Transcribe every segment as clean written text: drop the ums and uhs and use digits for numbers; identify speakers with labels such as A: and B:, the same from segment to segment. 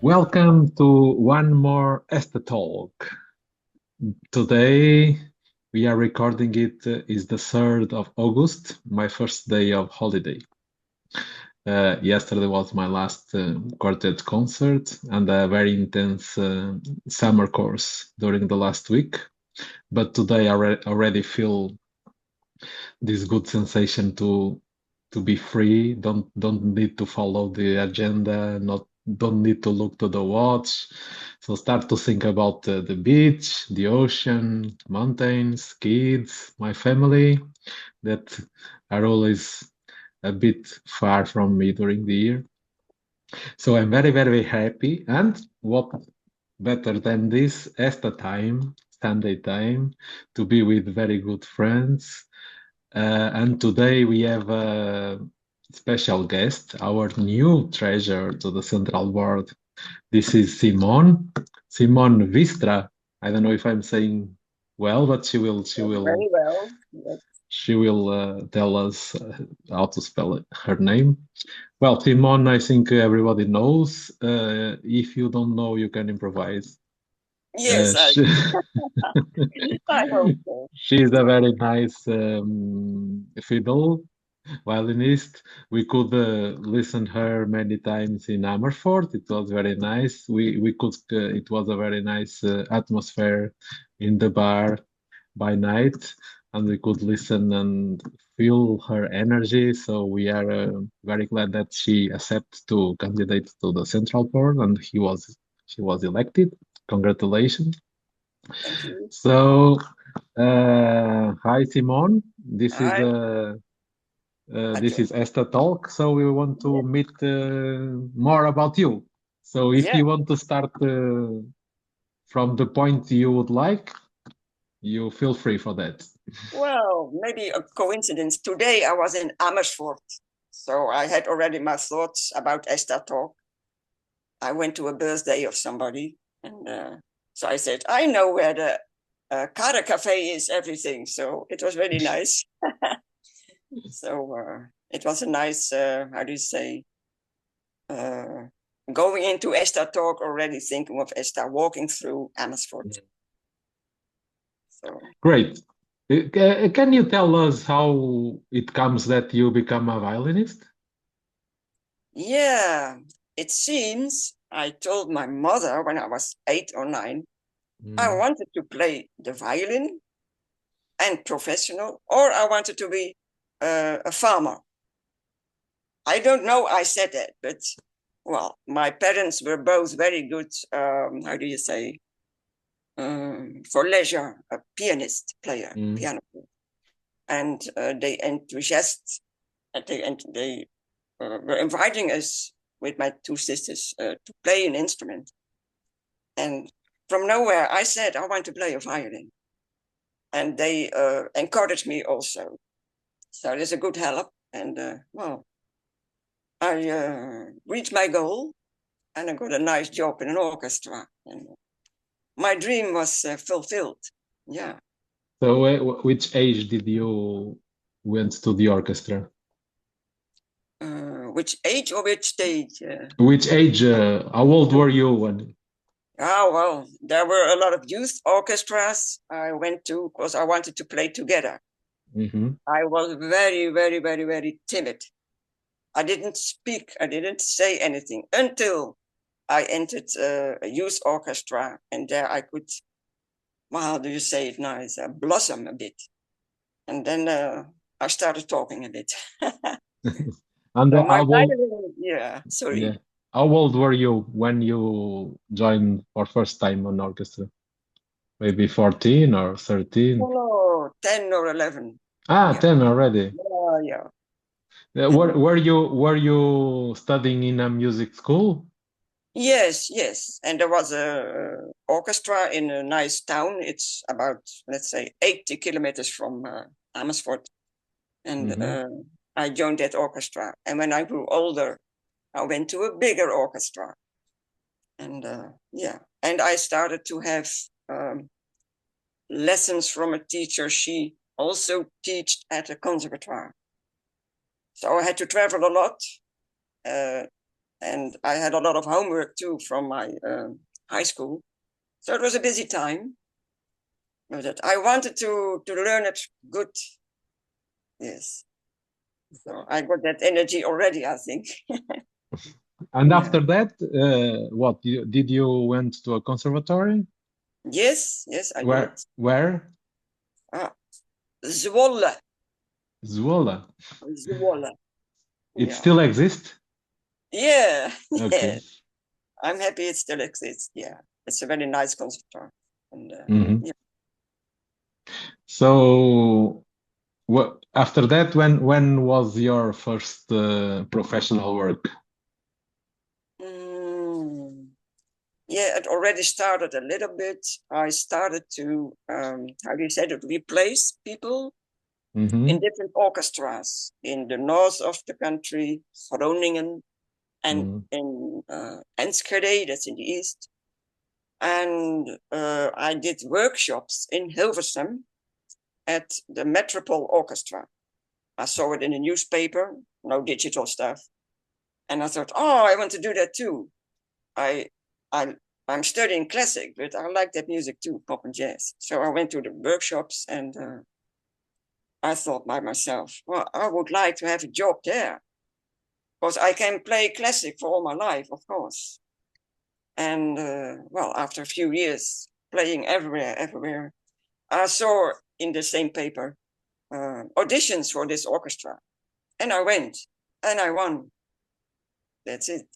A: Welcome to one more ESTA Talk. Today we are recording it is the 3rd of August, my first day of holiday. Yesterday was my last quartet concert and a very intense summer course during the last week. But today I already feel this good sensation to be free, don't need to follow the agenda, don't need to look to the watch. So start to think about the beach, the ocean, mountains, kids, my family that are always a bit far from me during the year. So I'm very, very happy. And what better than this, ESTA time, Sunday time, to be with very good friends. And today we have a special guest, our new treasure to the Central Board. This is Simone Vierstra. I don't know if I'm saying well, but
B: Very well. Yes.
A: she will tell us how to spell her name. Well, Simone, I think everybody knows. If you don't know, you can improvise.
B: Yes,
A: She,
B: I hope so.
A: she's a very nice fiddle violinist. We could listen her many times in Amersfoort. It was very nice. We could. It was a very nice atmosphere in the bar by night, and we could listen and feel her energy. So we are very glad that she accepted to candidate to the Central Board, and she was elected. Congratulations.
B: Thank you.
A: So, hi Simone.
B: I, I
A: This
B: do.
A: is ESTA Talk, so we want to
B: Yes.
A: meet more about you. So if
B: Yeah.
A: you want to start from the point you would like, you feel free for that.
B: Well, maybe a coincidence. Today I was in Amersfoort, so I had already my thoughts about ESTA talk. I went to a birthday of somebody, and so I said, I know where the Kara Cafe is, everything. So it was really nice. So it was a nice, how do you say, uh, going into ESTA talk already thinking of ESTA walking through Amersfoort. So
A: Great. Can you tell us how it comes that you become a violinist?
B: yeah, it seems I told my mother when I was 8 or 9, I
A: Mm.
B: wanted to play the violin and professional, or I wanted to be a farmer. I don't know I said that, but well, my parents were both very good, how do you say, for leisure, a pianist player,
A: Mm.
B: piano player. And they enthusiastic, they were inviting us with my two sisters to play an instrument. And from nowhere, I said, I want to play a violin. And they encouraged me also. So there's a good help. And well, I reached my goal and I got a nice job in an orchestra. And my dream was fulfilled. Yeah.
A: So, which age did you went to the orchestra?
B: Which age or which stage?
A: Which age? How old were you when?
B: Oh, well, there were a lot of youth orchestras I went to because I wanted to play together.
A: Mhm.
B: I was very, very, very, very timid. I didn't speak, I didn't say anything until I entered a youth orchestra, and there I could, well, how do you say it nice, blossom a bit. And then I started talking a bit.
A: And
B: So my
A: how old?
B: violin, yeah,
A: Yeah.
B: sorry.
A: How old were you when you joined for first time on orchestra? Maybe 14 or 13?
B: Oh, 10 or 11.
A: Ah,
B: Yeah.
A: 10 already.
B: Yeah, yeah.
A: Were you studying in a music school?
B: Yes, yes. And there was a orchestra in a nice town. It's about, let's say, 80 kilometers from Amersfoort. And
A: Hmm.
B: I joined that orchestra. And when I grew older, I went to a bigger orchestra. And yeah, and I started to have um, lessons from a teacher. She also taught at a conservatoire. So I had to travel a lot. Uh, And I had a lot of homework too from my high school. So it was a busy time. But I wanted to learn it good. Yes. So I got that energy already, I think.
A: And
B: Yeah.
A: after that, what did you went to a conservatory?
B: Yes, I did.
A: Where?
B: Ah, Zwolle.
A: Zwolle.
B: Zwolle.
A: It
B: Yeah.
A: still exists?
B: Yeah.
A: Okay.
B: Yeah. I'm happy it still exists. Yeah. It's a very nice conservatory. And
A: Mhm.
B: yeah.
A: So, what after that, when was your first professional work?
B: Mm. Yeah, it already started a little bit. I started to, how do you say it, replace people in
A: Mm-hmm.
B: different orchestras in the north of the country, Groningen, and
A: Mm-hmm.
B: in Enschede, that's in the east. And I did workshops in Hilversum at the Metropole Orchestra. I saw it in a newspaper, no digital stuff. And I thought, oh, I want to do that too. I, I, I'm studying classic, but I like that music too, pop and jazz. So I went to the workshops and I thought by myself, well, I would like to have a job there because I can play classic for all my life, of course. And well, after a few years playing everywhere, I saw in the same paper auditions for this orchestra, and I went and I won. That's it.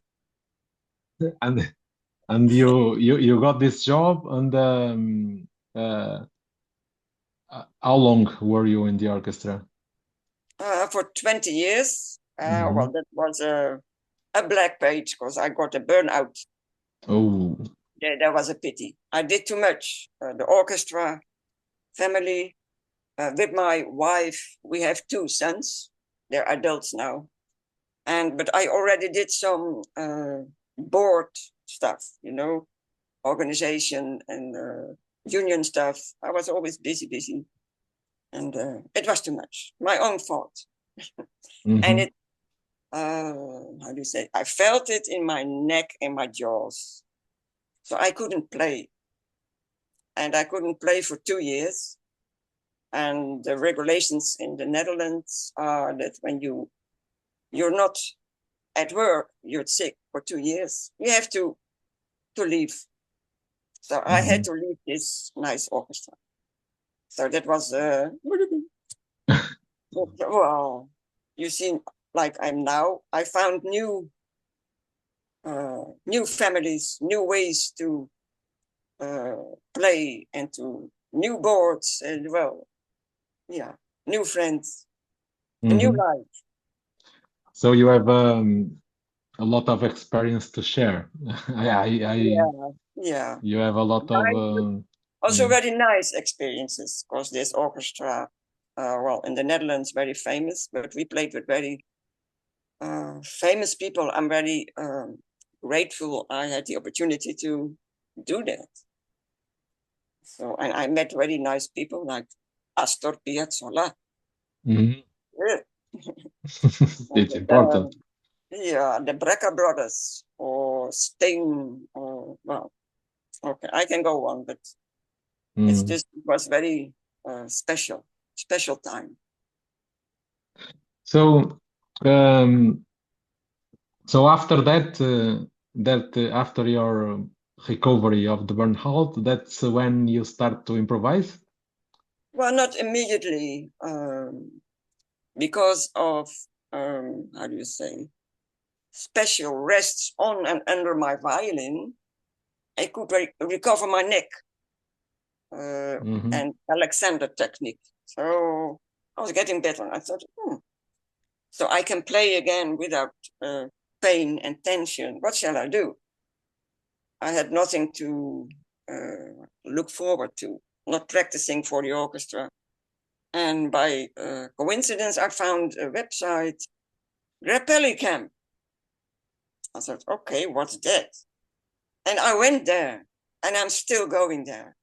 A: And you got this job, and uh, how long were you in the orchestra?
B: For 20 years.
A: Mm-hmm.
B: Well, that was a black page because I got a burnout.
A: Oh.
B: That was a pity. I did too much. The orchestra, family, with my wife, we have two sons. They're adults now. But I already did some board stuff, organization and union stuff. I was always busy, and it was too much. My own fault, and
A: Mm-hmm.
B: it. How do you say? I felt it in my neck and my jaws, so I couldn't play, and I couldn't play for 2 years. And the regulations in the Netherlands are that when you're not at work, you're sick for 2 years, you have to leave. So I had
A: Mm-hmm.
B: to leave this nice orchestra. So that was well, you see, like I'm now, I found new families, new ways to uh, play and to new boards and well, yeah, new friends, a new
A: Mm-hmm.
B: life.
A: So you have a lot of experience to share.
B: Yeah, yeah.
A: You have a lot of
B: Nice, but also
A: yeah.
B: very nice experiences because this orchestra, well, in the Netherlands, very famous, but we played with very famous people. I'm very grateful I had the opportunity to do that. So, and I met very nice people like Astor Piazzolla.
A: Mhm.
B: Yeah.
A: It's
B: And,
A: important.
B: yeah, the Brecker brothers or Sting or, well, okay, I can go on, but
A: Mm.
B: it was very special time.
A: So, um, so after that, after your recovery of the burnout, that's when you start to improvise.
B: Well, not immediately, because of, how do you say, special rests on and under my violin. I could recover my neck uh,
A: Hmm.
B: and Alexander technique. So I was getting better. I thought, so I can play again without uh, pain and tension. What shall I do? I had nothing to look forward to, not practicing for the orchestra. And by coincidence, I found a website, Grappelli Camp. I thought, okay, what's that? And I went there, and I'm still going there.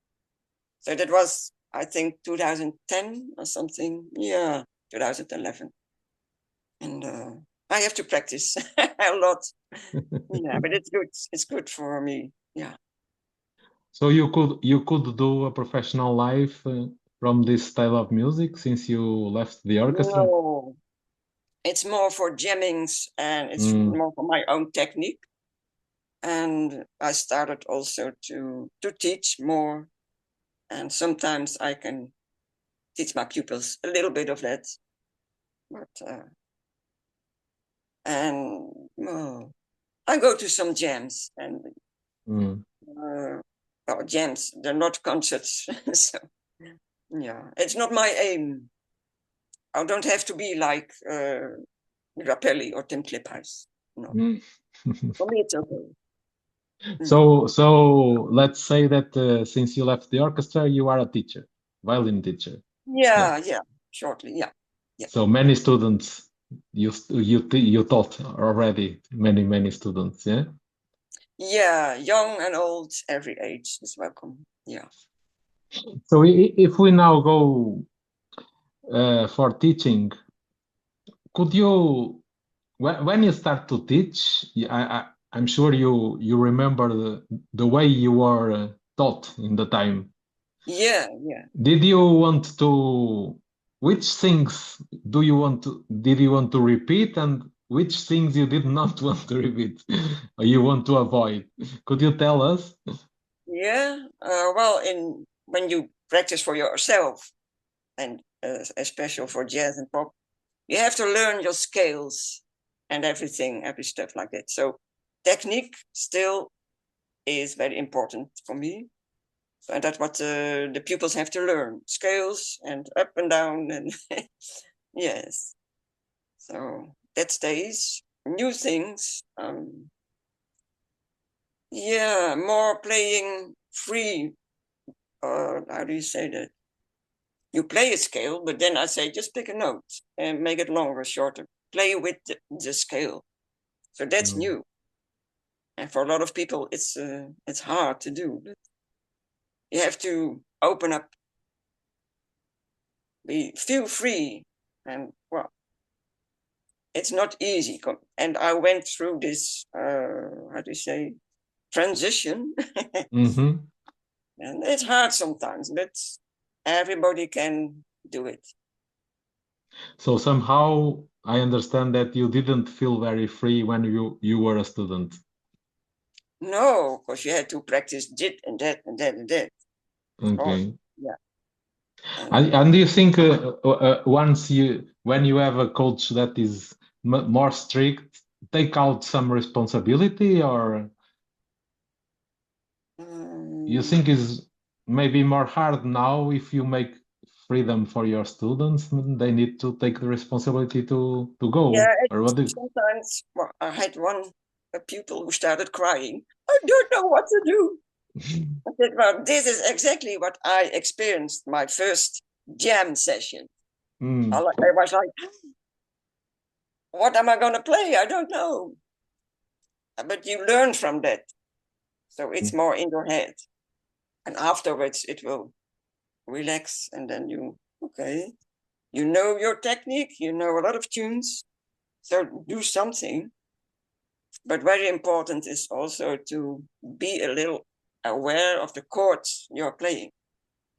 B: So that was, I think, 2010 or something. Yeah, 2011. And I have to practice a lot. Yeah, but it's good. It's good for me. Yeah.
A: So you could do a professional life from this style of music since you left the orchestra?
B: No, it's more for jammings and it's
A: Mm,
B: more for my own technique. And I started also to teach more. And sometimes I can teach my pupils a little bit of that. But and I go to some jams and
A: mm,
B: well, jams. They're not concerts, so yeah, it's not my aim. I don't have to be like Rapelli or Tim Kliphuis. No,
A: mm.
B: for me it's okay. Mm.
A: So let's say that since you left the orchestra, you are a teacher, violin teacher. Yeah.
B: Yeah, shortly, yeah, yeah,
A: So many students you taught already many students, yeah.
B: yeah. Young and old, every age is welcome. Yeah,
A: So if we now go for teaching, could you when you start to teach, I'm sure you remember the way you were taught in the time.
B: yeah.
A: Did you want to, which things did you want to repeat and which things you did not want to repeat or you want to avoid? Could you tell us?
B: Yeah. Well, in when you practice for yourself, and especially for jazz and pop, you have to learn your scales and everything, every stuff like that. So technique still is very important for me. And that's what the pupils have to learn: scales and up and down, and yes. So that stays. New things. Yeah, more playing free. How do you say that? You play a scale, but then I say just pick a note and make it longer, shorter. Play with the scale. So that's
A: Mm.
B: new. And for a lot of people, it's hard to do. But you have to open up, feel free, and well, it's not easy. And I went through this, how do you say, transition,
A: Hmm.
B: and it's hard sometimes, but everybody can do it.
A: So somehow I understand that you didn't feel very free when you were a student.
B: No, because you had to practice this and that and that and that. Of course,
A: Okay.
B: yeah. And
A: And do you think once when you have a coach that is m more strict, take out some responsibility, or you
B: um,
A: think is maybe more hard now if you make freedom for your students, they need to take the responsibility to
B: yeah,
A: go, or
B: it's
A: what do
B: sometimes. Well, I had one a pupil who started crying. I don't know what to do.
A: you?
B: I said, well, this is exactly what I experienced my first jam session.
A: Mm,
B: I was like, what am I going to play? I don't know. But you learn from that. So it's more in your head. And afterwards, it will relax. And then okay, you know your technique, you know a lot of tunes. So do something. But very important is also to be a little aware of the chords you're playing.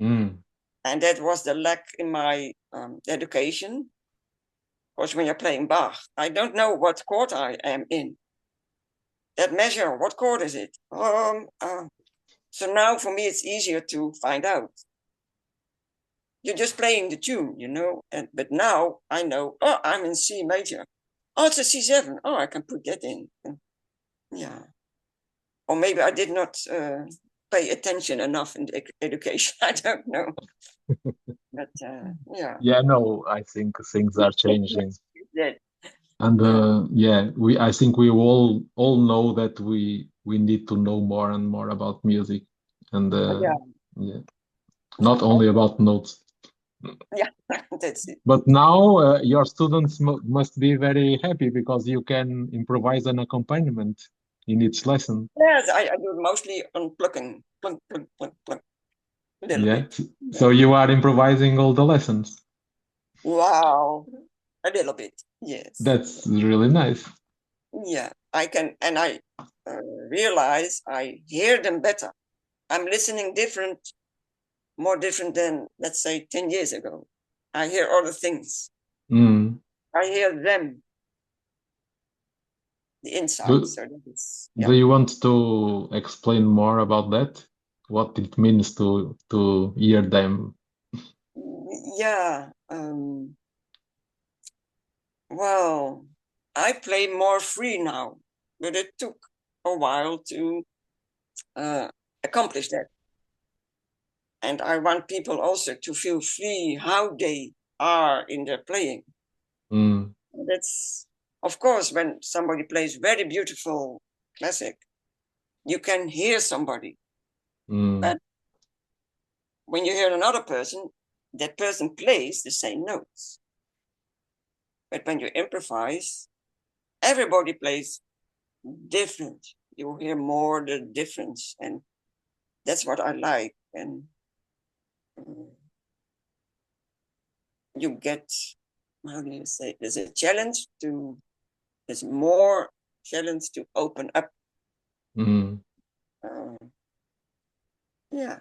A: mm,
B: And that was the lack in my education. Because when you're playing Bach, I don't know what chord I am in. That measure, what chord is it? So now for me, it's easier to find out. You're just playing the tune, but now I know, oh, I'm in C major. Oh, it's a C7. Oh, I can put that in. Yeah. Or maybe I did not pay attention enough in the education. I don't know. But yeah.
A: yeah, no, I think things are changing.
B: That,
A: And
B: yeah.
A: yeah, I think we all know that we need to know more and more about music, and
B: Yeah.
A: yeah, not only about notes.
B: Yeah. That's it.
A: But now your students must be very happy because you can improvise an accompaniment in each lesson.
B: Yes, I do mostly on plucking, plunk, plunk, plunk, plunk, a little
A: Yeah.
B: bit. Yeah.
A: So you are improvising all the lessons.
B: Wow. A little bit, yes.
A: That's really nice.
B: Yeah, I can, and I realize I hear them better. I'm listening different, more different than, let's say, 10 years ago. I hear other things.
A: Mm.
B: I hear them, the inside.
A: Do,
B: So that is,
A: do
B: yeah.
A: you want to explain more about that? What it means to hear them?
B: Yeah. Well, I play more free now, but it took a while to accomplish that. And I want people also to feel free how they are in their playing.
A: Mm.
B: That's, of course, when somebody plays very beautiful classic, you can hear somebody.
A: Mm.
B: But when you hear another person, that person plays the same notes. But when you improvise, everybody plays different. You hear more the difference, and that's what I like. And you get, how do you say? There's a challenge to. There's more challenge to open up.
A: Mm.
B: Uh, yeah,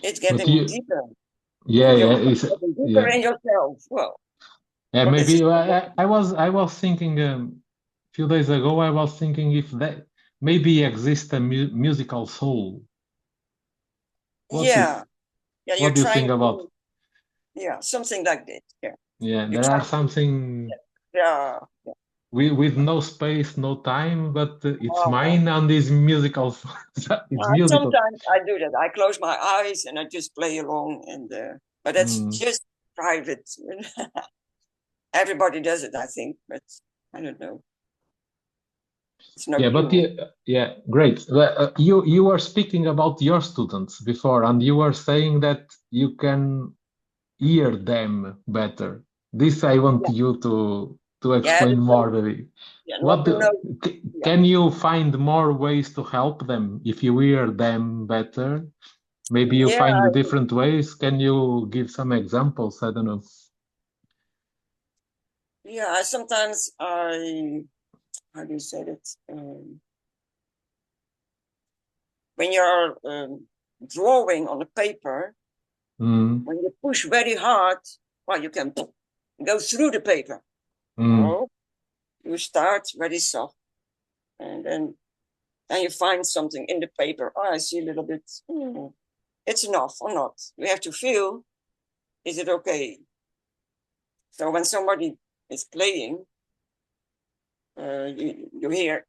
B: it's
A: But
B: getting
A: you,
B: deeper.
A: yeah,
B: You're
A: yeah, it's,
B: getting deeper
A: yeah.
B: in yourself. Well,
A: Yeah,
B: what is
A: maybe
B: it?
A: I was thinking a few days ago I was thinking if that maybe exists a musical soul. What do
B: Yeah, yeah. You're
A: what do you think
B: trying
A: about?
B: to, yeah, something like that. Yeah,
A: Yeah,
B: you're
A: there are
B: trying to,
A: something
B: yeah, yeah.
A: with no space, no time, but it's
B: Oh,
A: mine and this musical. It's musical.
B: sometimes I do that. I close my eyes and I just play along, and but that's
A: Mm.
B: just private. Everybody does it, I think, but I don't know. It's not
A: Yeah, but
B: you.
A: yeah, yeah, great. You were speaking about your students before, and you were saying that you can hear them better. This I want
B: Yeah,
A: you to
B: yeah,
A: explain more, maybe.
B: yeah.
A: What
B: Not to know. Yeah,
A: can you find more ways to help them if you hear them better? Maybe you
B: yeah,
A: find different ways. Can you give some examples? I don't know.
B: yeah. I sometimes I how do you say it? When you're drawing on a paper,
A: Mm,
B: when you push very hard, well, you can go through the paper.
A: mm,
B: Oh, you start very soft, and then you find something in the paper. Oh, I see a little bit. It's enough or not. You have to feel, is it okay? So when somebody is playing, you hear,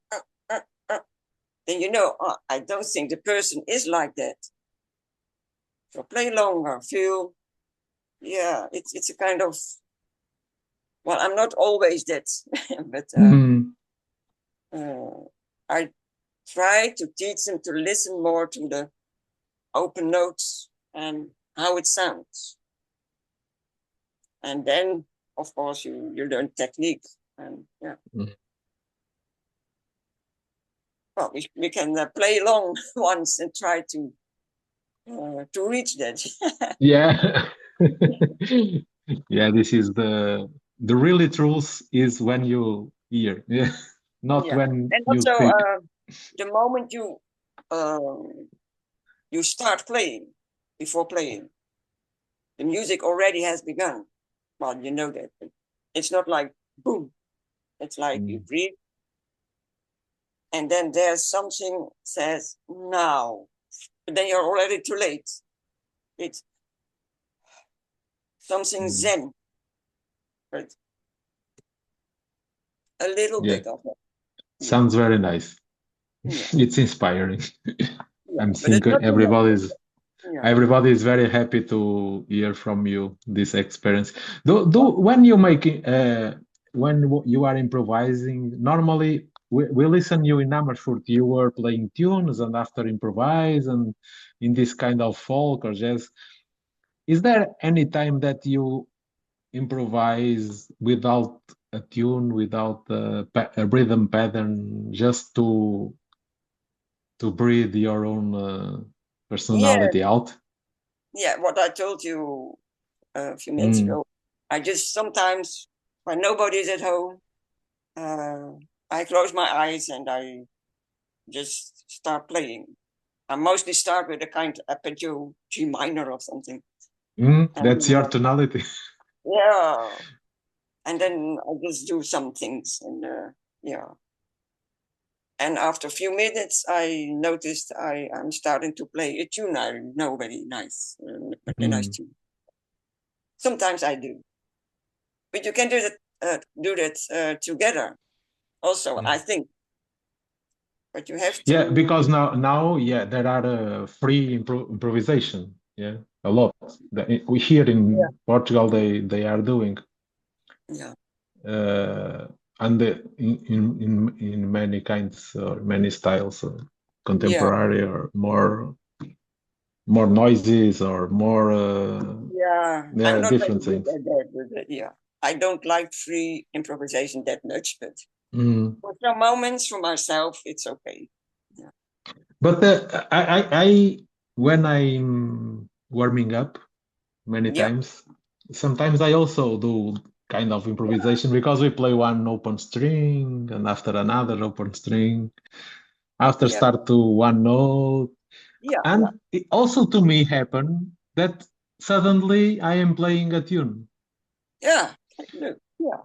B: uh, then you know, oh, I don't think the person is like that. So play longer, feel, yeah, it's a kind of, well, I'm not always that, but
A: mm.
B: I try to teach them to listen more to the open notes and how it sounds. And then, of course, you learn technique. And yeah,
A: Mm.
B: well, we can play along once and try to reach that.
A: Yeah. Yeah, this is the really truth is when you hear, yeah, not
B: Yeah,
A: when
B: and
A: you
B: also
A: speak.
B: the moment you start playing, before playing, the music already has begun. Well, you know that. It's not like boom. It's like you
A: Mm,
B: breathe, and then there's something says now, but then you're already too late. It's something
A: mm.
B: zen, but a little
A: Yeah,
B: bit of it. Yeah,
A: sounds very nice.
B: yeah,
A: It's inspiring.
B: yeah.
A: I'm
B: But it's
A: thinking
B: not too much. Yeah,
A: everybody is very happy to hear from you this experience. Do
B: well,
A: when you make when you are improvising, normally we listen you in Amersfoort, you were playing tunes and after improvise and in this kind of folk or jazz. Is there any time that you improvise without a tune, without a rhythm pattern, just to breathe your own
B: yeah,
A: personality out?
B: yeah. What I told you a few minutes
A: Mm,
B: ago. I just sometimes, when nobody's at home, I close my eyes and I just start playing. I mostly start with a kind of arpeggio, G minor or something.
A: That's
B: And
A: your tonality.
B: yeah, and then I just do some things, and yeah. And after a few minutes, I noticed I'm starting to play a tune I know very nice, a nice tune. Sometimes I do, but you can do that together. Also, I think, but you have
A: Yeah,
B: to.
A: because now, yeah, there are free improvisation. Yeah, a lot. We here
B: Yeah,
A: in Portugal, they are doing,
B: yeah,
A: uh, and in many kinds or many styles,
B: yeah,
A: contemporary or more noises or more.
B: yeah.
A: There
B: I'm
A: are
B: not very
A: different
B: good
A: things.
B: at that, but yeah, I don't like free improvisation that much, but
A: Mm.
B: for some moments for myself, it's okay. Yeah,
A: But I when I'm warming up many
B: yeah,
A: times, sometimes I also do kind of
B: yeah,
A: improvisation because we play one open string and after another open string, after
B: yeah,
A: start to one note,
B: yeah, yeah,
A: and it also to me happen that suddenly I am playing a tune,
B: yeah. Look, yeah,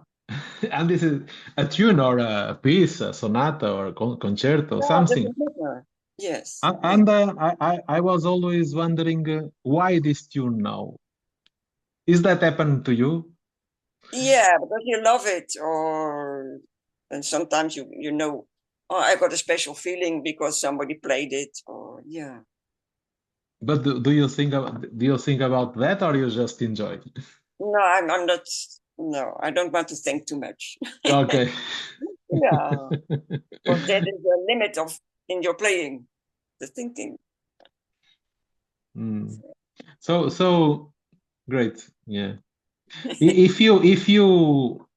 A: and this is a tune or a piece, a sonata or a concerto,
B: yeah.
A: something.
B: Doesn't matter. Yes,
A: And
B: yes.
A: I was always wondering why this tune now. Is that happened to you?
B: Yeah, because you love it, or and sometimes you know, oh, I got a special feeling because somebody played it, or yeah.
A: But do you think about that or you just enjoy it?
B: No, I'm not. No, I don't want to think too much.
A: Okay.
B: Yeah, because that is the limit of in your playing, the thinking.
A: Mm. So great. Yeah. If you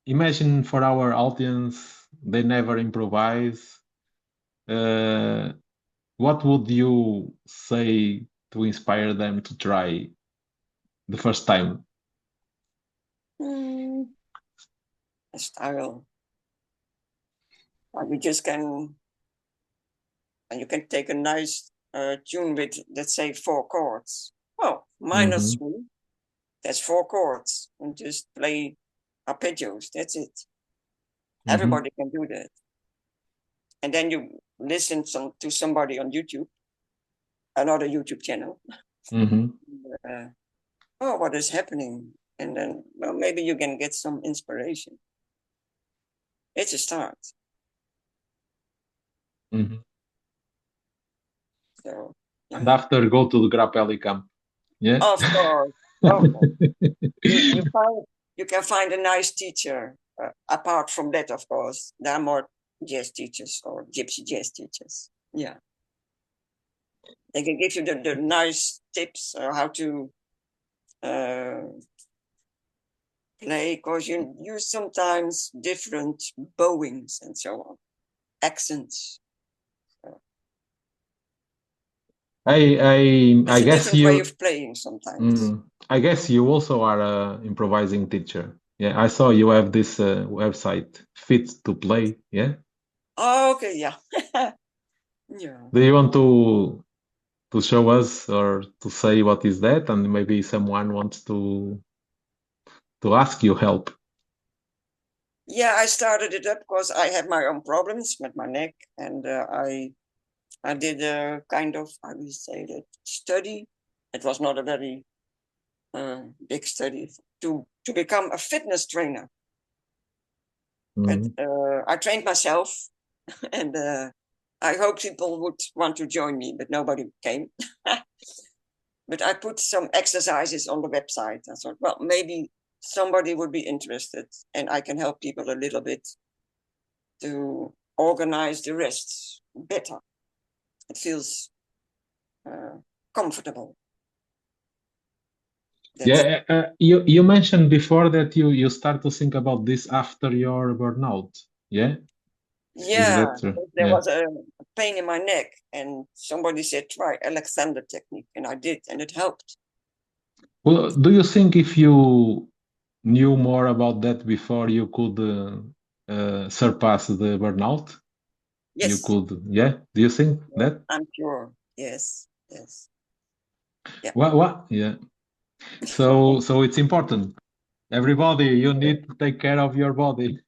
A: imagine for our audience they never improvise, uh, what would you say to inspire them to try the first time?
B: Hmm, a style. You just can, and you can take a nice tune with, let's say, 4 chords. Oh, minus
A: Hmm.
B: three. That's 4 chords, and just play arpeggios. That's it.
A: Hmm.
B: Everybody can do that. And then you listen to somebody on YouTube, another YouTube channel.
A: Hmm.
B: Uh, oh, what is happening? And then, well, maybe you can get some inspiration. It's a start.
A: Hmm.
B: So,
A: And
B: yeah.
A: after go to the Grappelli camp. Yeah.
B: Of course. Of course. You can find a nice teacher. Apart from that, of course, there are more jazz teachers or gypsy jazz teachers. Yeah, they can give you the nice tips how to uh, play, because you use sometimes different bowings and so on, accents. So
A: I
B: it's a
A: guess
B: different way
A: you
B: of playing sometimes.
A: I guess you also are a improvising teacher. Yeah, I saw you have this website Fit to Play. Yeah.
B: Oh, okay, yeah, yeah.
A: Do you want to show us or to say what is that? And maybe someone wants to ask you help.
B: Yeah, I started it up because I had my own problems with my neck, and I did a kind of, I will say that, study. It was not a very big study to become a fitness trainer. But
A: Mhm.
B: I trained myself, and I hope people would want to join me, but nobody came. But I put some exercises on the website. I thought, well, maybe somebody would be interested, and I can help people a little bit to organize the wrists better. It feels uh, comfortable. That's
A: Yeah, you mentioned before that you start to think about this after your burnout. Yeah, is
B: Yeah,
A: that true?
B: because there
A: Yeah.
B: was a pain in my neck, and somebody said, try Alexander technique, and I did, and it helped.
A: Well, do you think if you knew more about that before you could surpass the burnout? You
B: Yes,
A: could, yeah? Do you think that?
B: I'm sure. Yes, yes, yeah.
A: What? Yeah. So it's important. Everybody, you need to take care of your body.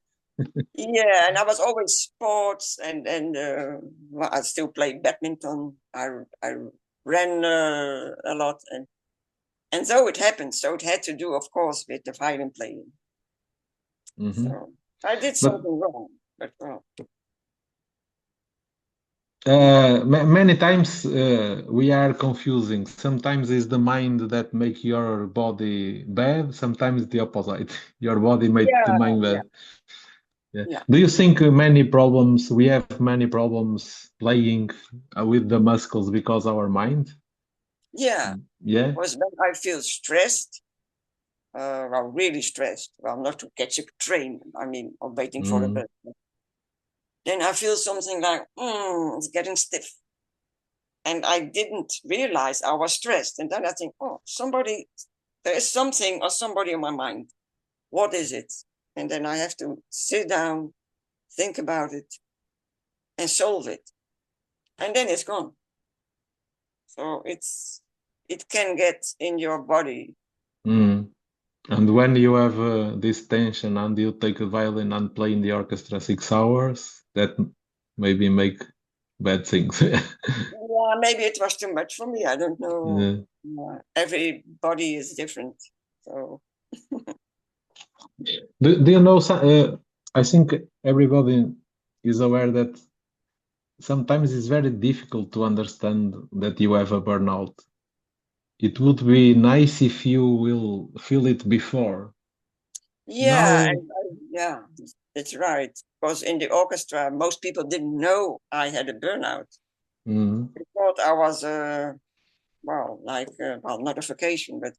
B: Yeah, and I was always sports, and well, I still play badminton. I ran a lot, and so it happened. So it had to do, of course, with the violin playing.
A: Hmm.
B: So I did
A: But
B: something wrong, but well,
A: many times we are confusing. Sometimes it's the mind that make your body bad. Sometimes the opposite. Your body make the
B: yeah,
A: mind
B: yeah,
A: bad. Yeah.
B: yeah,
A: Do you think many problems, we have many problems playing with the muscles because our mind?
B: yeah.
A: Yeah.
B: Was when I feel stressed, well, really stressed. Well, not to catch a train. I mean, or waiting for a
A: Mm,
B: bus. Then I feel something like, it's getting stiff. And I didn't realize I was stressed. And then I think, oh, there is something or somebody in my mind. What is it? And then I have to sit down, think about it, and solve it. And then it's gone. So it can get in your body.
A: mm. And when you have this tension and you take a violin and play in the orchestra 6 hours, that maybe make bad things.
B: Yeah, maybe it was too much for me. I don't know.
A: Yeah.
B: Everybody is different. So
A: Do you know, I think everybody is aware that sometimes it's very difficult to understand that you have a burnout. It would be nice if you will feel it before.
B: yeah,
A: Now,
B: yeah, that's right. Because in the orchestra, most people didn't know I had a burnout.
A: mm,
B: They thought I was well, not a vacation, but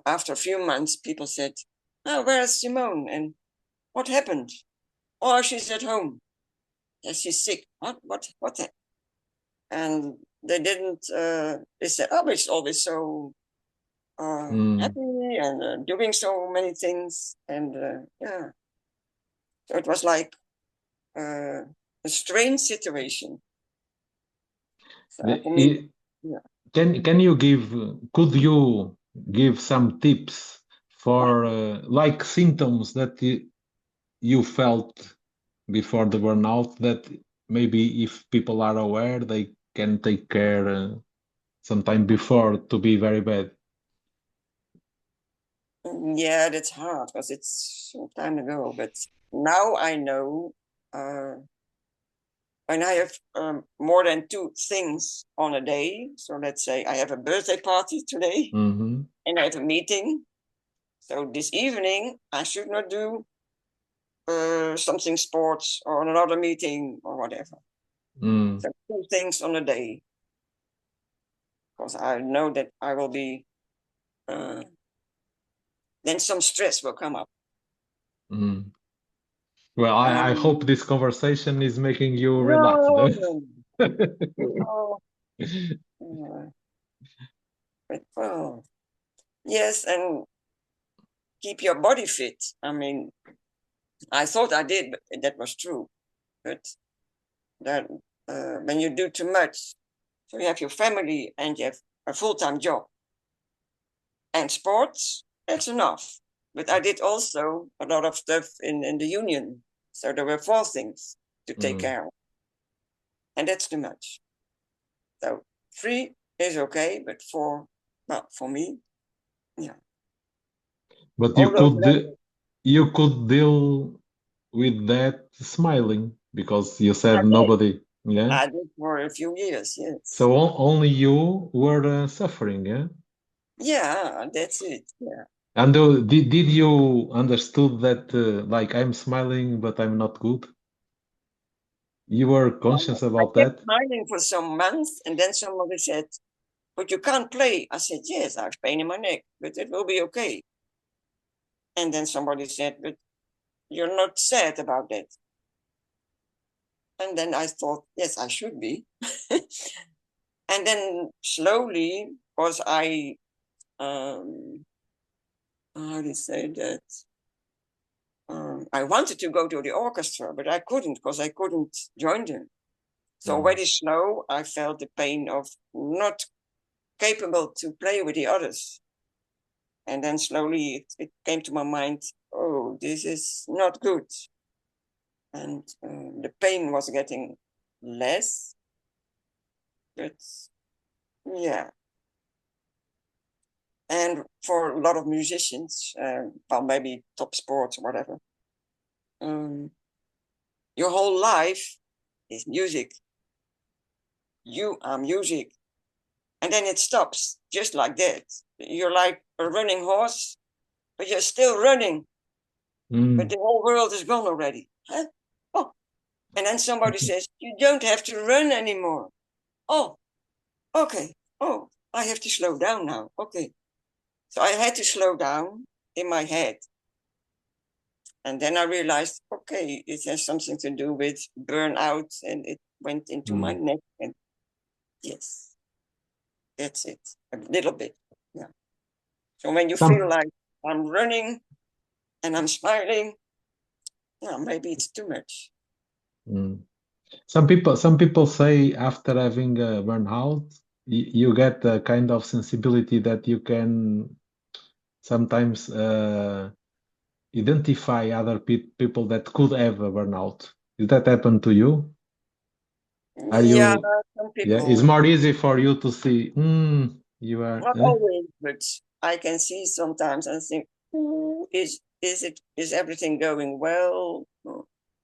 B: after a few months, people said, "Oh, where's Simone? And what happened? Oh, she's at home. Yeah, she's sick. What? What? What?" And they didn't. They said, "Oh, but it's always so
A: mm,
B: happy and doing so many things." And yeah, so it was like uh, a strange situation. So
A: the-
B: for me,
A: i-
B: yeah.
A: can you give, could you give some tips for like symptoms that you felt before the burnout that maybe if people are aware, they can take care sometime before to be very bad?
B: Yeah, that's hard because it's some time ago. But now I know when I have more than two things on a day. So let's say I have a birthday party today
A: Hmm.
B: and I have a meeting. So this evening I should not do something sports or another meeting or whatever.
A: Mm,
B: So two things on a day because I know that I will be. Uh, then some stress will come up.
A: mm. Well, I hope
B: Um,
A: this conversation is making you relax.
B: no, no, no. But well, yes, and keep your body fit. I mean, I thought I did, but that was true. But that when you do too much, so you have your family and you have a full-time job and sports, that's enough. But I did also a lot of stuff in the union. So there were four things to take
A: Mm.
B: care of. And that's too much. So three is okay, but four, well, for me, yeah.
A: But
B: All those levels,
A: you could deal with that smiling because you
B: I
A: said
B: did.
A: nobody. Yeah.
B: I did for a few years, yes.
A: So only you were suffering. Yeah.
B: Yeah, that's it. Yeah.
A: And did you understood that like I'm smiling but I'm not good? You were conscious
B: I
A: about
B: kept
A: that?
B: smiling for some months, and then somebody said, "But you can't play." I said, "Yes, I have pain in my neck, but it will be okay." And then somebody said, "But you're not sad about that." And then I thought, yes, I should be. And then slowly, because I um, how do you say that? I wanted to go to the orchestra, but I couldn't because I couldn't join them. So very slow, I felt the pain of not capable to play with the others. And then slowly it came to my mind, oh, this is not good. And the pain was getting less. But yeah. And for a lot of musicians, well, maybe top sports or whatever, your whole life is music. You are music. And then it stops just like that. You're like a running horse, but you're still running. But the whole world is gone already. Huh? Oh. And then somebody says, you don't have to run anymore. Oh, okay. Oh, I have to slow down now. Okay. So I had to slow down in my head. And then I realized, okay, it has something to do with burnout, and it went into my neck. And yes, that's it. A little bit. Yeah. So when you feel like I'm running and I'm smiling, yeah, maybe it's too much.
A: Some people say after having a burnout, you get a kind of sensibility that you can sometimes identify other people that could have a burnout. Did that happen to you? Are
B: Yeah,
A: you,
B: some
A: yeah, it's
B: people,
A: more easy for you to see, you are,
B: not always, but I can see sometimes and think, "Ooh, is everything going well?"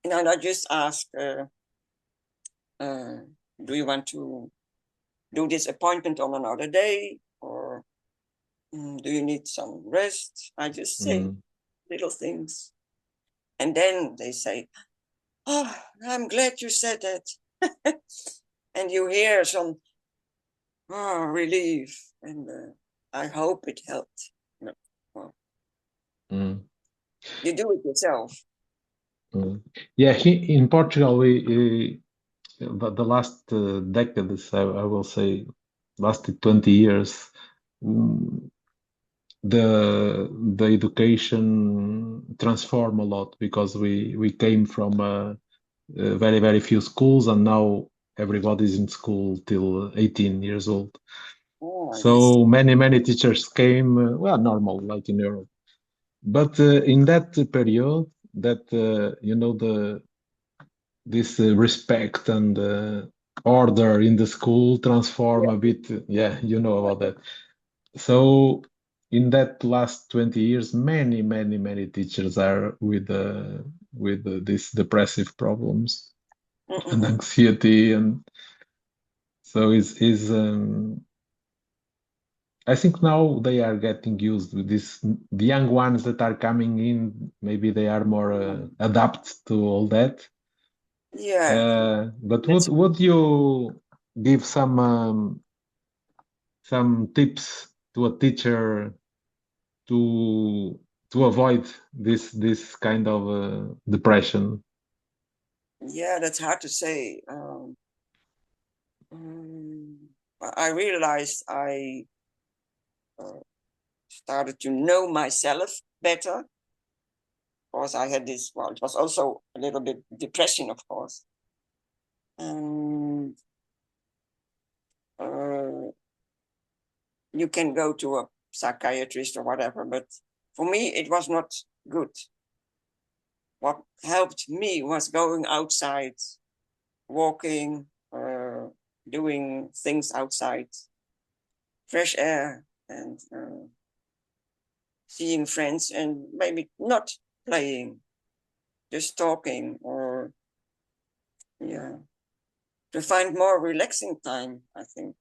B: And I just ask, do you want to do this appointment on another day, or do you need some rest? I just say little things, and then they say, "Oh, I'm glad you said that," and you hear some relief, and I hope it helped. No, well, you do it yourself.
A: Yeah, in Portugal, the last decades, I will say, lasted 20 years. The education transformed a lot because we came from very few schools, and now everybody's in school till 18 years old.
B: Oh, yes.
A: So many teachers came, well, normal, like in Europe. But in that period, that this respect and order in the school transform a bit. Yeah, you know about that. So in that last 20 years, many teachers are with these depressive problems and anxiety, and so is I think now they are getting used with this. The young ones that are coming in, maybe they are more adapt to all that.
B: Yeah,
A: But
B: that's
A: would you give some tips to a teacher to avoid this kind of depression?
B: yeah, that's hard to say. I realized I started to know myself better because I had this. Well, it was also a little bit depression, of course. And you can go to a psychiatrist or whatever, but for me, it was not good. What helped me was going outside, walking, doing things outside, fresh air, and seeing friends, and maybe not playing, just talking, or yeah, to find more relaxing time, I think.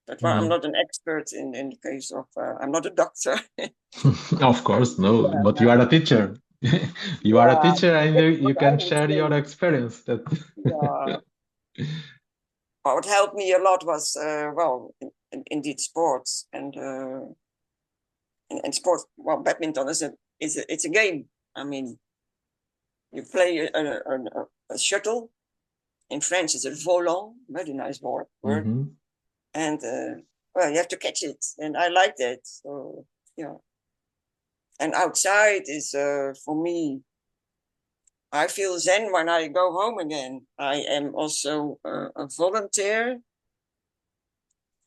B: That's why I'm not an expert in the case of, I'm not a doctor.
A: Of course, no, but you
B: Yeah,
A: are a teacher. You are a
B: yeah,
A: teacher, and
B: that's
A: you
B: what I
A: can
B: would
A: share your
B: say.
A: experience. That
B: Yeah. What helped me a lot was, well, indeed sports and sports. Well, badminton it's a game. I mean, you play a shuttle. In French, it's a volant, very nice word.
A: Mhm.
B: And well, you have to catch it, and I like that. So Yeah. And outside is, for me, I feel zen when I go home again. I am also a volunteer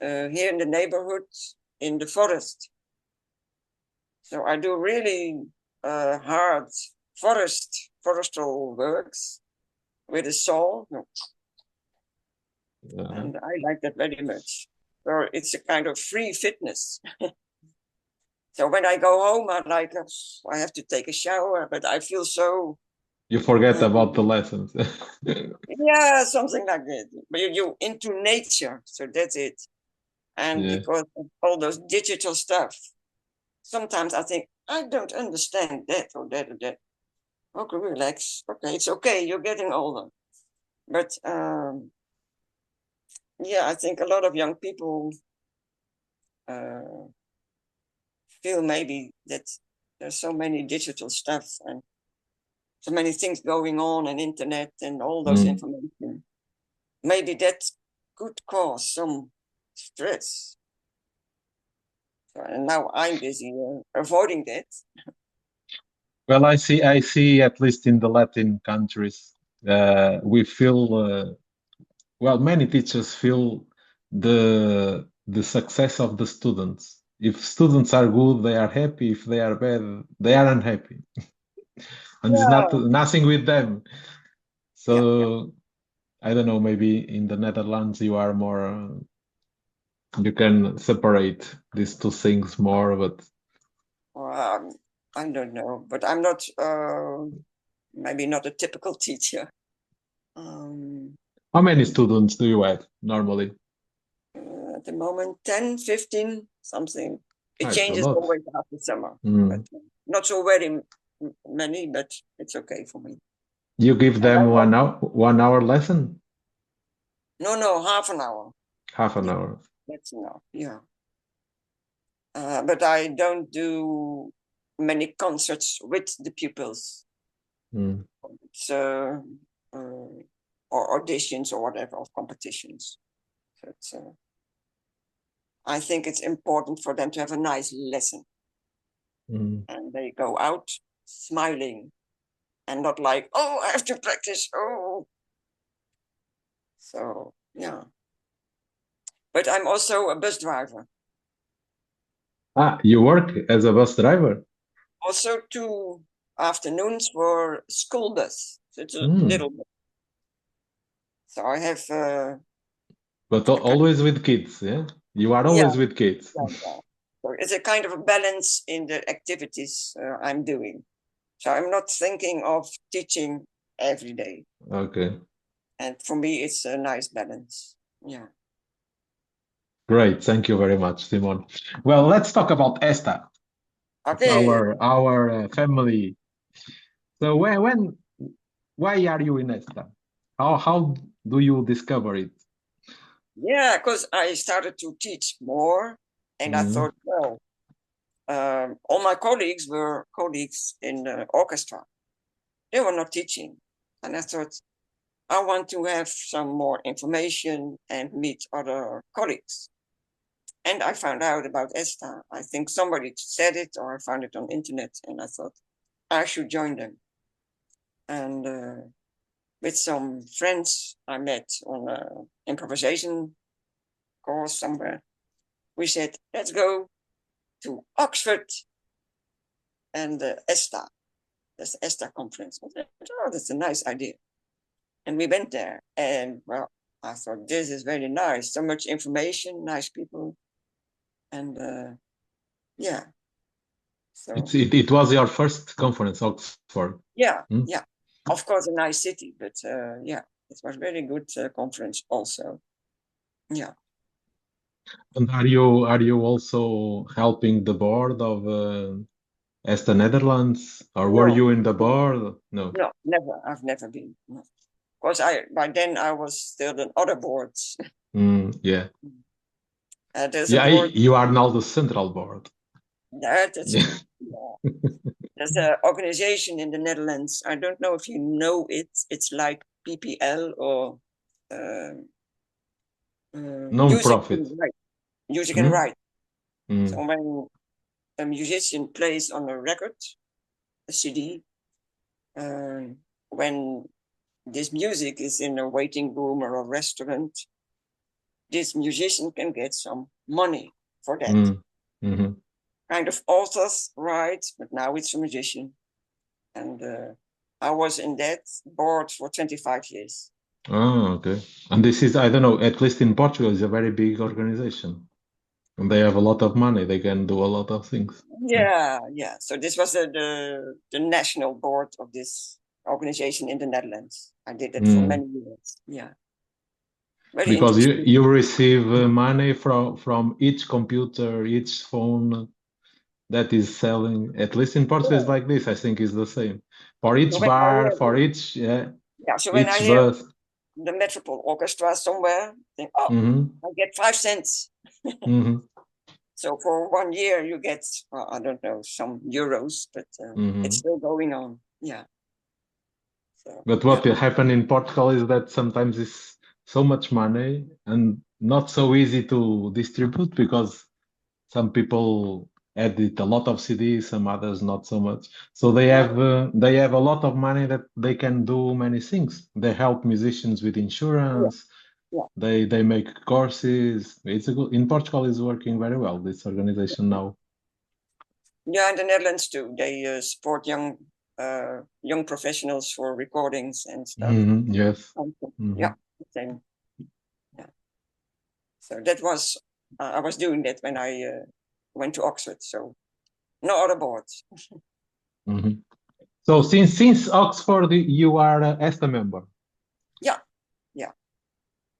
B: here in the neighborhood in the forest. So I do really hard forestal works with a saw, and I like that very much. So it's a kind of free fitness. So when I go home, I have to take a shower, but I feel so.
A: You forget about the lessons.
B: Yeah, something like that. But you into nature, so that's it. And
A: Yeah.
B: because of all those digital stuff, sometimes I think I don't understand that or that or that. Okay, relax. Okay, it's okay. You're getting older, but yeah, I think a lot of young people uh, feel maybe that there's so many digital stuff and so many things going on and internet and all those information. Maybe that could cause some stress. So, and now I'm busy avoiding that.
A: Well, I see at least in the Latin countries, we feel well, many teachers feel the success of the students. If students are good, they are happy. If they are bad, they are unhappy. And it's not
B: Yeah,
A: nothing with them.
B: yeah.
A: So I don't know, maybe in the Netherlands you are more you can separate these two things more, but
B: I don't know, but I'm not maybe not a typical teacher. Um,
A: how many students do you have normally?
B: at the moment, 10, 15, something. It
A: Ah, it's a
B: changes
A: lot.
B: always after summer, but
A: Mm.
B: not so very many, but it's okay for me.
A: You give
B: And I
A: them
B: hope,
A: 1 hour lesson?
B: no, half an hour.
A: Half an
B: Yeah,
A: hour.
B: that's enough. Yeah. But I don't do many concerts with the pupils.
A: Mm.
B: It's, or auditions or whatever, of competitions. So it's, I think it's important for them to have a nice lesson.
A: Mm.
B: And they go out smiling and not like, oh, I have to practice. Oh. So, yeah. But I'm also a bus driver.
A: Ah, you work as a bus driver?
B: Also 2 afternoons for school bus. So it's a
A: Mm.
B: little bit. So I have
A: But
B: a kind
A: always with kids, yeah? You are
B: yeah,
A: always with kids.
B: yeah. So it's a kind of a balance in the activities I'm doing. So I'm not thinking of teaching every day.
A: Okay,
B: And for me, it's a nice balance. Yeah.
A: great. Thank you very much, Simon. Well, let's talk about ESTA. It's
B: Okay.
A: our family. So why are you in ESTA? How do you discover it?
B: Yeah, because I started to teach more, and I
A: Mm.
B: thought, well, all my colleagues were colleagues in the orchestra. They were not teaching, and I thought I want to have some more information and meet other colleagues. And I found out about ESTA. I think somebody said it, or I found it on internet, and I thought I should join them. And with some friends I met on an improvisation course somewhere, we said, let's go to Oxford and the ESTA. That's the ESTA conference. I said, oh, that's a nice idea. And we went there. And well, I thought, this is very nice. So much information, nice people. And yeah, so
A: It was your first conference, Oxford.
B: yeah,
A: Mm.
B: yeah. Of course, a nice city, but yeah, it was a very good conference also. Yeah.
A: And are you also helping the board of ESTA Netherlands, or were
B: No,
A: you in the
B: no,
A: board? No.
B: no, never. I've never been. No. Because by then I was still in other boards.
A: Yeah.
B: There's a
A: Yeah,
B: board.
A: you are now the central board.
B: That's
A: Yeah.
B: true. Yeah. There's an organization in the Netherlands. I don't know if you know it. It's like PPL or uh, music
A: Non-profit.
B: and right. Music and
A: Mm?
B: right. So
A: Mm.
B: when a musician plays on a record, a CD, when this music is in a waiting room or a restaurant, this musician can get some money for that.
A: Mm-hmm.
B: Kind of authors write, but now it's a musician. And I was in that board for 25 years.
A: Oh, okay. And this is, I don't know, at least in Portugal, it's a very big organization. And they have a lot of money. They can do a lot of things.
B: Yeah. So this was the national board of this organization in the Netherlands. I did it for many years. Yeah. Very
A: Because
B: interesting.
A: you receive money from each computer, each phone that is selling. At least in Portugal, it's like this. I think it's the same. For each
B: So when
A: bar, for each
B: so when I
A: each
B: hear
A: bus.
B: the Metropole Orchestra somewhere, I think, oh,
A: Mm-hmm.
B: I get 5 cents.
A: Mm-hmm.
B: So for 1 year, you get, well, I don't know, some euros, but it's still going on. Yeah. So,
A: But what will happen in Portugal is that sometimes it's so much money and not so easy to distribute because some people edit a lot of CDs, some others not so much. So they have a lot of money that they can do many things. They help musicians with insurance.
B: Yeah.
A: They make courses. It's a good, in Portugal is working very well, this organization now.
B: Yeah, in the Netherlands too. They support young professionals for recordings and stuff.
A: Yes.
B: Yeah, same. Yeah. So that was I was doing that when I went to Oxford. So no other boards.
A: So since Oxford, you are a ESTA member.
B: Yeah.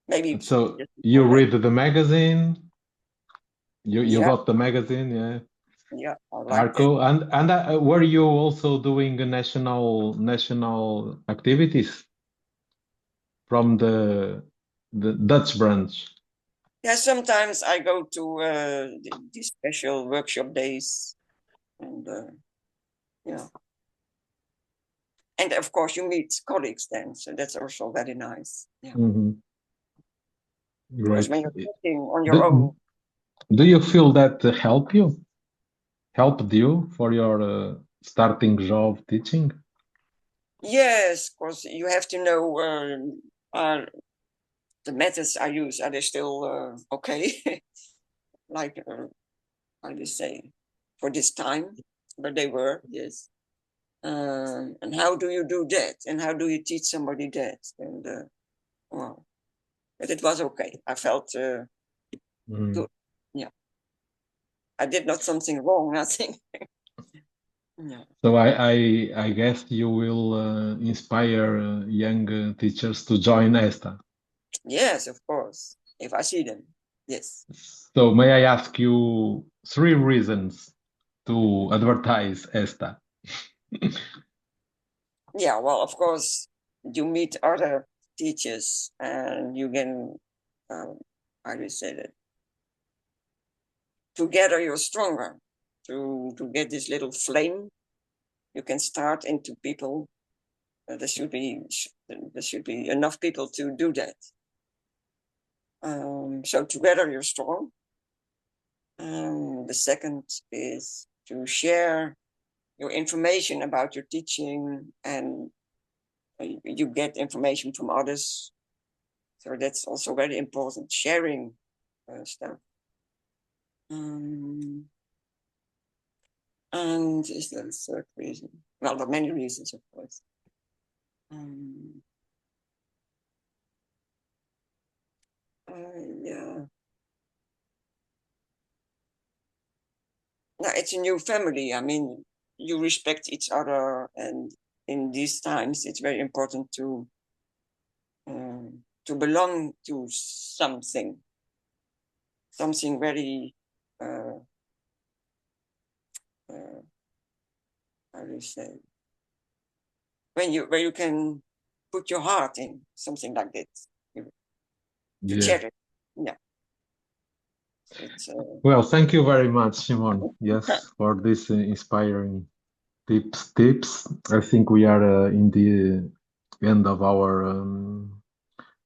B: Maybe.
A: So you read the magazine. You got the magazine, yeah.
B: Yeah, I like
A: Arco, and were you also doing national activities from the Dutch branch?
B: Yeah, sometimes I go to these special workshop days, and and of course you meet colleagues then, so that's also very nice. Yeah.
A: Great.
B: Because when you're sitting on your own.
A: Do you feel that helped you for your starting job teaching?
B: Yes, because you have to know the methods I use, are they still okay? Like, how do you say, for this time? But they were, yes. And how do you do that? And how do you teach somebody that? And well, but it was okay. I felt good. Yeah. I did not something wrong, nothing. Yeah.
A: So I guess you will inspire young teachers to join ESTA.
B: Yes, of course. If I see them, yes.
A: So may I ask you 3 reasons to advertise ESTA?
B: Yeah, well, of course, you meet other teachers and you can, how do you say that? Together you're stronger. To get this little flame, you can start into people. There should be enough people to do that. So together you're strong. The second is to share your information about your teaching, and you get information from others. So that's also very important, sharing stuff. And is there a third reason? Well, there are many reasons, of course. Yeah. Now, it's a new family. I mean, you respect each other, and in these times, it's very important to belong to something very, how do you say, where you can put your heart in, something like that. To cherish. Yeah.
A: Well, thank you very much, Simone. Yes, for this inspiring tips. I think we are in the end of our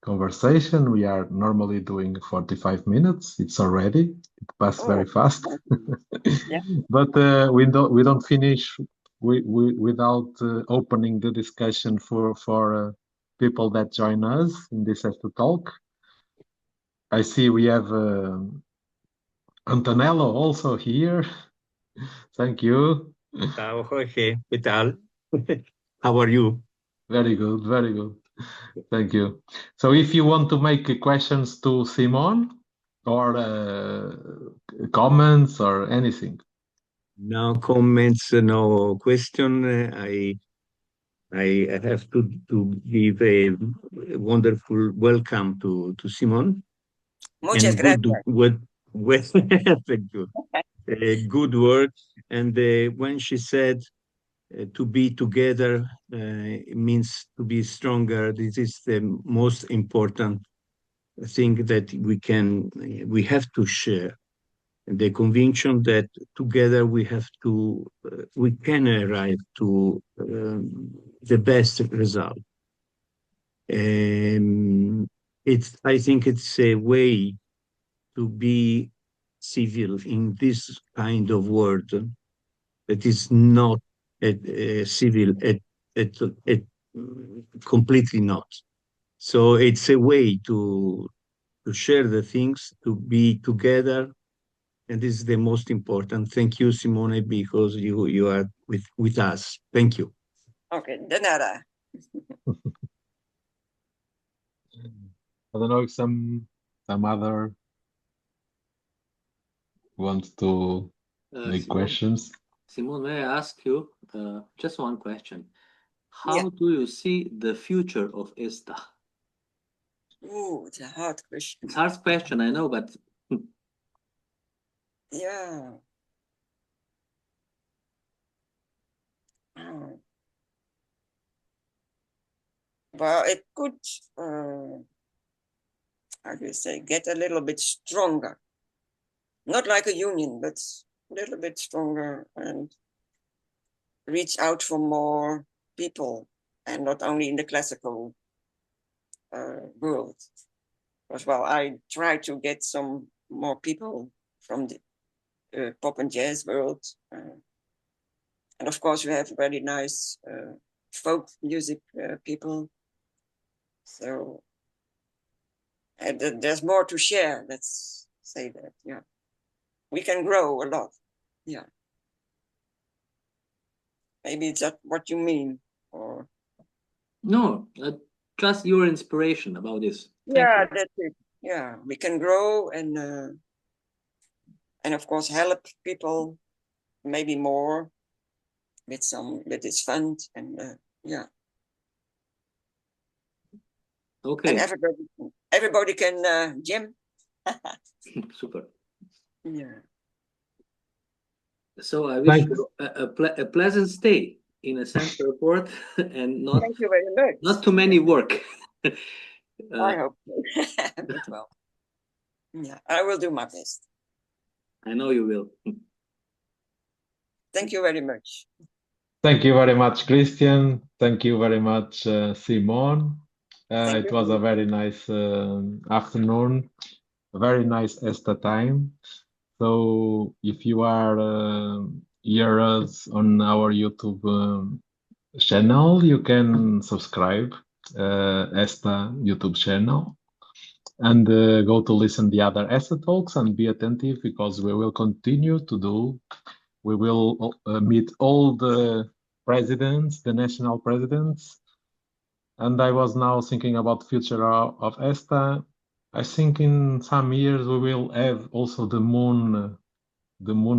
A: conversation. We are normally doing 45 minutes. It's already. It passed very fast.
B: Yeah.
A: But we don't finish without opening the discussion for people that join us in this ESTA talk. I see we have Antonello also here. Thank you.
C: Ciao Jorge, ¿qué tal? How are you?
A: Very good, very good. Thank you. So if you want to make questions to Simone or comments or anything.
C: No comments, no question. I have to give a wonderful welcome to Simone
B: Muchas
C: and
B: gracias.
C: thank you. Good work. And when she said to be together means to be stronger, this is the most important thing that we have to share. The conviction that together we can arrive to the best result. I think it's a way to be civil in this kind of world that is not civil at completely not. So it's a way to share the things, to be together, and this is the most important. Thank you, Simone, because you are with us. Thank you.
B: Okay, de nada.
A: I don't know if some other wants to make
D: Simone,
A: questions.
D: Simone, may I ask you just one question? How
B: Yeah.
D: do you see the future of ESTA?
B: Ooh, it's a hard question.
D: It's a hard question, I know, but
B: Yeah. Oh. Well, it could, how do you say, get a little bit stronger. Not like a union, but a little bit stronger and reach out for more people, and not only in the classical world. As well, I try to get some more people from the pop and jazz world. And of course, we have very nice folk music people. So there's more to share, let's say that, yeah. We can grow a lot, yeah. Maybe it's not what you mean, or...
D: no, just your inspiration about this.
B: Yeah, that's it. Yeah, we can grow and of course help people, maybe more with this fund, and yeah.
D: Okay.
B: And everybody can gym.
D: Super.
B: Yeah.
D: So I wish
A: Thanks.
D: you a pleasant stay in a central port and not
B: Thank you very much.
D: not too many work.
B: I hope so. But well, yeah, I will do my best.
D: I know you will.
B: Thank you very much.
A: Thank you very much, Christian. Thank you very much, Simone.
B: Thank
A: It
B: you.
A: was a very nice afternoon, a very nice ESTA time. So if you are here us on our YouTube channel, you can subscribe ESTA YouTube channel and go to listen the other ESTA talks and be attentive because we will continue to do. We will meet all the presidents, the national presidents. And I was now thinking about future of ESTA. I think in some years we will have also the moon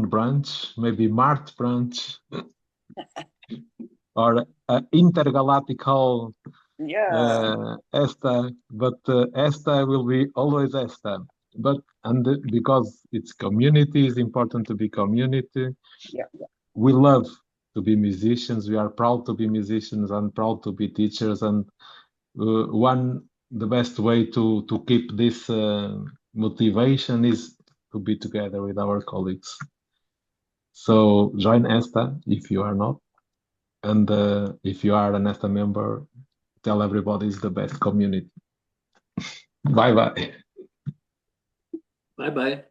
A: branch, maybe Mars branch, or intergalactical
B: Yeah.
A: ESTA, but ESTA will be always ESTA. But because it's community, it's important to be community.
B: Yeah.
A: We love to be musicians. We are proud to be musicians and proud to be teachers. And the best way to keep this motivation is to be together with our colleagues. So join ESTA if you are not. And if you are an ESTA member, tell everybody it's the best community. Bye-bye.
D: Bye-bye.